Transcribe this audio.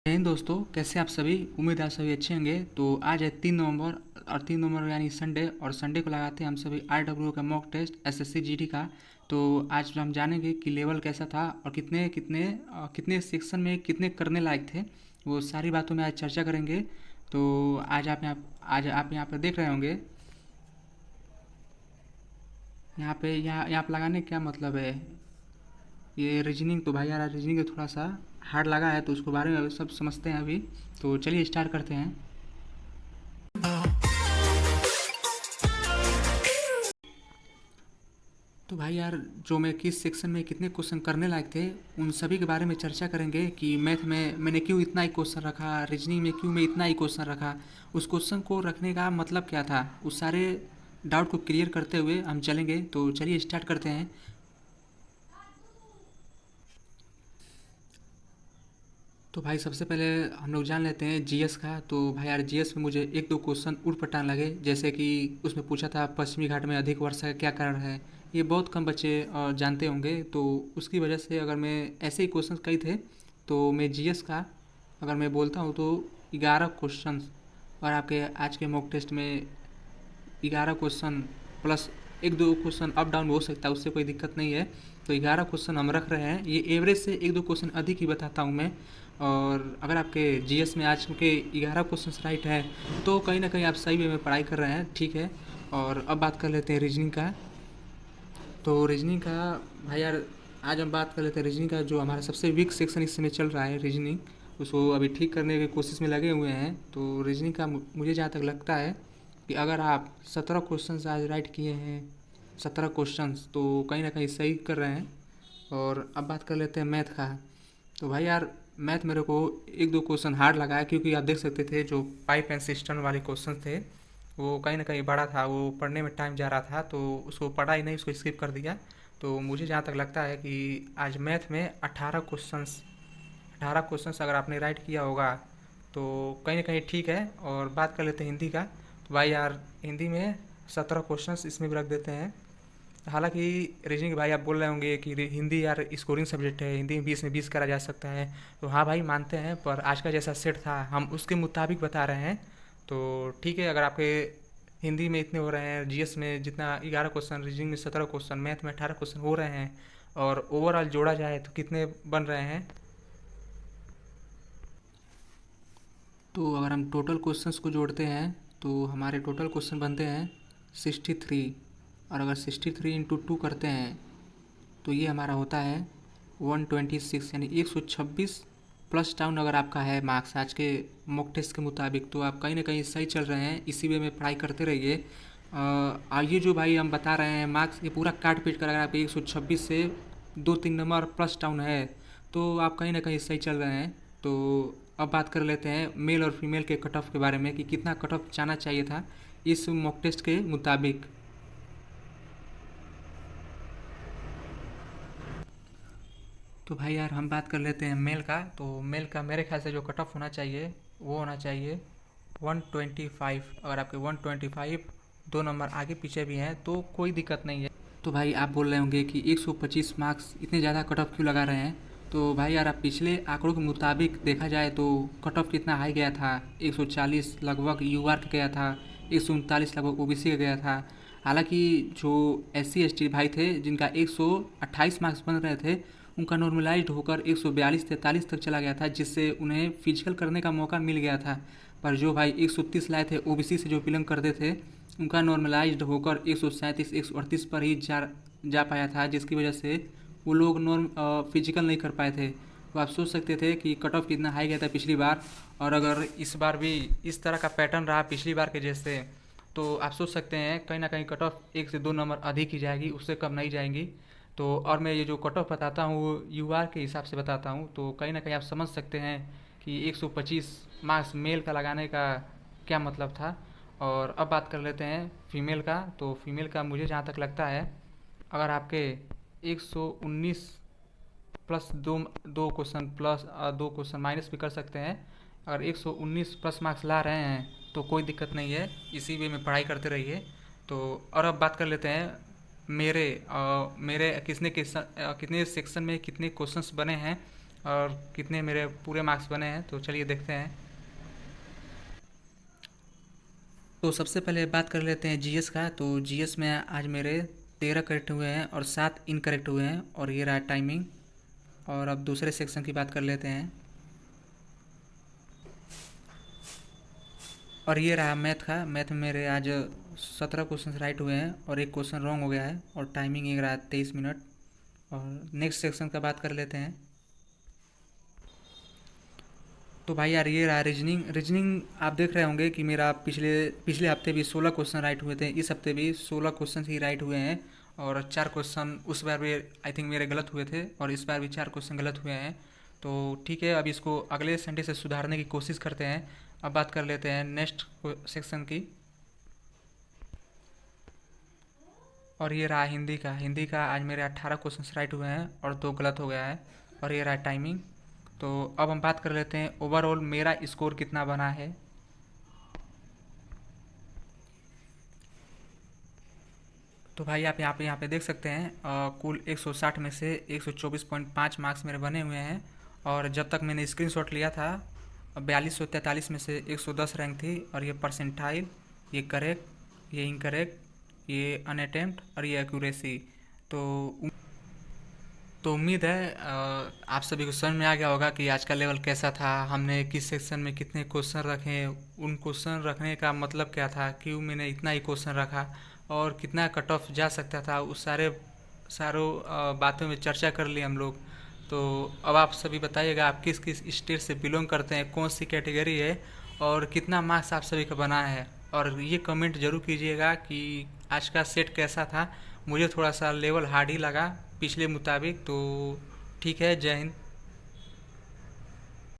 जय हिंद दोस्तों, कैसे आप सभी। उम्मीद है आप सभी अच्छे होंगे। तो आज है 3 नवंबर और 3 नवंबर यानी संडे, और संडे को लगाते हैं हम सभी RW का मॉक टेस्ट SSC GD का। तो आज हम जानेंगे कि लेवल कैसा था और कितने कितने कितने सेक्शन में कितने करने लायक थे। वो सारी बातों में आज चर्चा करेंगे। तो आज आप यहाँ पर देख रहे होंगे। यहाँ पे लगाने का क्या मतलब है। ये रीजनिंग, तो भाई यार रीजनिंग थोड़ा सा हार्ड लगा है, तो उसके बारे में अभी सब समझते हैं अभी। तो चलिए स्टार्ट करते हैं। तो भाई यार, जो मैं किस सेक्शन में कितने क्वेश्चन करने लायक थे, उन सभी के बारे में चर्चा करेंगे कि मैथ में मैंने क्यों इतना ही क्वेश्चन रखा, रीजनिंग में क्यों मैं इतना ही क्वेश्चन रखा, उस क्वेश्चन को रखने का मतलब क्या था। उस सारे डाउट को क्लियर करते हुए हम चलेंगे। तो चलिए स्टार्ट करते हैं। तो भाई सबसे पहले हम लोग जान लेते हैं जीएस का। तो भाई यार जीएस में मुझे एक दो क्वेश्चन उठ पटांग लगे, जैसे कि उसमें पूछा था पश्चिमी घाट में अधिक वर्षा का क्या कारण है। ये बहुत कम बच्चे जानते होंगे, तो उसकी वजह से अगर मैं ऐसे ही क्वेश्चन कई थे, तो मैं जीएस का अगर मैं बोलता हूँ तो 11 क्वेश्चन, और आपके आज के मॉक टेस्ट में 11 क्वेश्चन प्लस एक दो क्वेश्चन अप डाउन हो सकता है, उससे कोई दिक्कत नहीं है। तो 11 क्वेश्चन हम रख रहे हैं। ये एवरेज से एक दो क्वेश्चन अधिक ही बताता हूँ मैं। और अगर आपके जीएस में आज के 11 क्वेश्चन राइट हैं, तो कहीं ना कहीं आप सही वे में पढ़ाई कर रहे हैं, ठीक है। और अब बात कर लेते हैं रीजनिंग का। तो रीजनिंग का भाई यार, आज हम बात कर लेते हैं रीजनिंग का। जो हमारा सबसे वीक सेक्शन इस समय चल रहा है रीजनिंग, उसको अभी ठीक करने की कोशिश में लगे हुए हैं। तो रीजनिंग का मुझे जहाँ तक लगता है कि अगर आप 17 क्वेश्चन आज राइट किए हैं, 17 क्वेश्चन, तो कहीं ना कहीं सही कर रहे हैं। और अब बात कर लेते हैं मैथ का। तो भाई यार, मैथ मेरे को एक दो क्वेश्चन हार्ड लगा है, क्योंकि आप देख सकते थे जो पाइप एंड सिस्टम वाले क्वेश्चन थे, वो कहीं ना कहीं बड़ा था, वो पढ़ने में टाइम जा रहा था, तो उसको पढ़ा ही नहीं, उसको स्किप कर दिया। तो मुझे जहाँ तक लगता है कि आज मैथ में 18 क्वेश्चंस अगर आपने राइट किया होगा, तो कहीं ना कहीं ठीक है। और बात कर लेते हैं हिंदी का। तो भाई यार, हिंदी में 17 क्वेश्चंस इसमें भी रख देते हैं। हालांकि रीजनिंग भाई आप बोल रहे होंगे कि हिंदी यार स्कोरिंग सब्जेक्ट है, हिंदी में 20 करा जा सकता है। तो हाँ भाई, मानते हैं, पर आज का जैसा सेट था हम उसके मुताबिक बता रहे हैं। तो ठीक है, अगर आपके हिंदी में इतने हो रहे हैं, जीएस में जितना 11 क्वेश्चन, रीजनिंग में 17 क्वेश्चन, मैथ में 18 क्वेश्चन हो रहे हैं, और ओवरऑल जोड़ा जाए तो कितने बन रहे हैं। तो अगर हम टोटल क्वेश्चंस को जोड़ते हैं, तो हमारे टोटल क्वेश्चन बनते हैं 63। और अगर 63 × 2 करते हैं, तो ये हमारा होता है 126, यानी 126 प्लस टाउन अगर आपका है मार्क्स आज के मॉक टेस्ट के मुताबिक, तो आप कहीं ना कहीं सही चल रहे हैं। इसी वे में पढ़ाई करते रहिए। ये जो भाई हम बता रहे हैं मार्क्स, ये पूरा काट पीट कर अगर आपके 126 से 2-3 नंबर प्लस टाउन है, तो आप कहीं ना कहीं सही चल रहे हैं। तो अब बात कर लेते हैं मेल और फीमेल के कट ऑफ के बारे में, कि कितना कट ऑफ जाना चाहिए था इस मॉक टेस्ट के मुताबिक। तो भाई यार, हम बात कर लेते हैं मेल का। तो मेल का मेरे ख्याल से जो कट ऑफ होना चाहिए, वो होना चाहिए 125। अगर आपके 125 2 नंबर आगे पीछे भी हैं, तो कोई दिक्कत नहीं है। तो भाई आप बोल रहे होंगे कि 125 मार्क्स इतने ज़्यादा कट ऑफ क्यों लगा रहे हैं। तो भाई यार, आप पिछले आंकड़ों के मुताबिक देखा जाए तो कट ऑफ कितना हाई गया था। 140 लगभग यूआर का गया था, 139 लगभग ओबीसी का गया था। हालांकि जो SC ST भाई थे, जिनका 128 मार्क्स बन रहे थे, उनका नॉर्मलाइज्ड होकर 142-43 तक चला गया था, जिससे उन्हें फिजिकल करने का मौका मिल गया था। पर जो भाई 130 लाए थे ओबीसी से, जो बिलोंग करते थे, उनका नॉर्मलाइज्ड होकर 137-138 पर ही जा पाया था, जिसकी वजह से वो लोग नॉर्म फिजिकल नहीं कर पाए थे। तो आप सोच सकते थे कि कट ऑफ कितना हाई गया था पिछली बार। और अगर इस बार भी इस तरह का पैटर्न रहा पिछली बार के जैसे, तो आप सोच सकते हैं कहीं ना कहीं कट ऑफ 1 से 2 नंबर अधिक ही जाएगी, उससे कम नहीं जाएंगी। तो और मैं ये जो कट ऑफ बताता हूँ, वो यूआर के हिसाब से बताता हूँ, तो कहीं ना कहीं आप समझ सकते हैं कि 125 मार्क्स मेल का लगाने का क्या मतलब था। और अब बात कर लेते हैं फीमेल का। तो फीमेल का मुझे जहाँ तक लगता है, अगर आपके 119 प्लस दो दो क्वेश्चन प्लस 2 क्वेश्चन माइनस भी कर सकते हैं, अगर 119 प्लस मार्क्स ला रहे हैं, तो कोई दिक्कत नहीं है, इसी वे में पढ़ाई करते रहिए। तो और अब बात कर लेते हैं मेरे कितने सेक्शन में कितने क्वेश्चंस बने हैं, और कितने मेरे पूरे मार्क्स बने हैं, तो चलिए देखते हैं। तो सबसे पहले बात कर लेते हैं जीएस का। तो जीएस में आज मेरे 13 करेक्ट हुए हैं और 7 इनकरेक्ट हुए हैं, और ये रहा टाइमिंग। और अब दूसरे सेक्शन की बात कर लेते हैं। और ये रहा मैथ का। मैथ में मेरे आज 17 क्वेश्चन राइट हुए हैं और एक क्वेश्चन रॉन्ग हो गया है, और टाइमिंग एक रहा 23 मिनट। और नेक्स्ट सेक्शन का बात कर लेते हैं। तो भाई यार ये रहा रीजनिंग। रीजनिंग आप देख रहे होंगे कि मेरा पिछले पिछले हफ्ते भी 16 क्वेश्चन राइट हुए थे, इस हफ्ते भी 16 क्वेश्चन ही राइट हुए हैं। और 4 क्वेश्चन उस बार भी आई थिंक मेरे गलत हुए थे, और इस बार भी 4 क्वेश्चन गलत हुए हैं। तो ठीक है, अब इसको अगले संडे से सुधारने की कोशिश करते हैं। अब बात कर लेते हैं नेक्स्ट सेक्शन की। और ये रहा हिंदी का। हिंदी का आज मेरे 18 क्वेश्चन राइट हुए हैं और 2 गलत हो गया है, और ये रहा टाइमिंग। तो अब हम बात कर लेते हैं ओवरऑल मेरा स्कोर कितना बना है। तो भाई आप यहाँ पे देख सकते हैं, कुल 160 में से 124.5 मार्क्स मेरे बने हुए हैं। और जब तक मैंने स्क्रीनशॉट लिया था 4243 में से 110 रैंक थी। और ये परसेंटाइल, ये करेक्ट, ये इनकरेक्ट, ये अनअटेम्प्ट, और ये एक्यूरेसी। तो उम्मीद है आप सभी को समझ में आ गया होगा कि आज का लेवल कैसा था, हमने किस सेक्शन में कितने क्वेश्चन रखे, उन क्वेश्चन रखने का मतलब क्या था, क्यों मैंने इतना ही क्वेश्चन रखा, और कितना कट ऑफ जा सकता था। उस सारों बातों में चर्चा कर ली हम लोग। तो अब आप सभी बताइएगा आप किस किस स्टेट से बिलोंग करते हैं, कौन सी कैटेगरी है, और कितना मार्क्स आप सभी का बना है। और ये कमेंट जरूर कीजिएगा कि आज का सेट कैसा था। मुझे थोड़ा सा लेवल हार्ड ही लगा पिछले मुताबिक। तो ठीक है, जय हिंद।